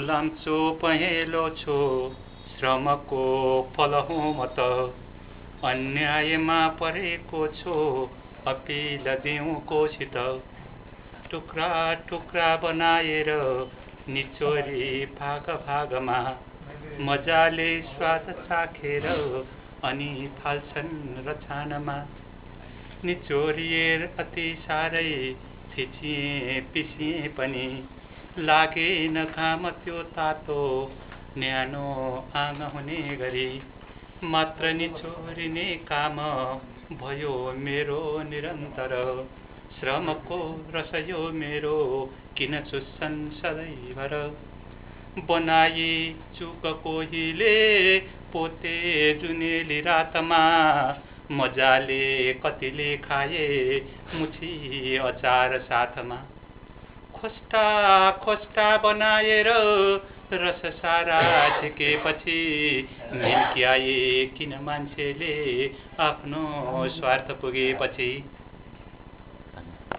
लम्चो पहेँलो छु श्रमको फल हुँ म त अन्यायमा परेको छु अपिल दिउँ कोसित टुक्रा टुक्रा बनाएर निचोरी भाग भागमा मजाले स्वाद चाखेर अनि फाल्छन् रछानमा निचोरिए अति साह्रै थिचिए पिसिए पनि लागेन घाम त्यो तातो न्यानो आँग हुने गरी मात्र निचोरिने काम भयो मेरो निरन्तर श्रमको रस यो मेरो किन चुस्छन् सधैँभर बनाई चुक कोहीले पोते जुनेली रातमा मजाले कतिले खाए मुठी अचार साथमा खोस्टा खोस्टा बनाएर रस सारा झिकेपछि निम्क्याए किन मान्छेले आफ्नो स्वार्थ पुगेपछि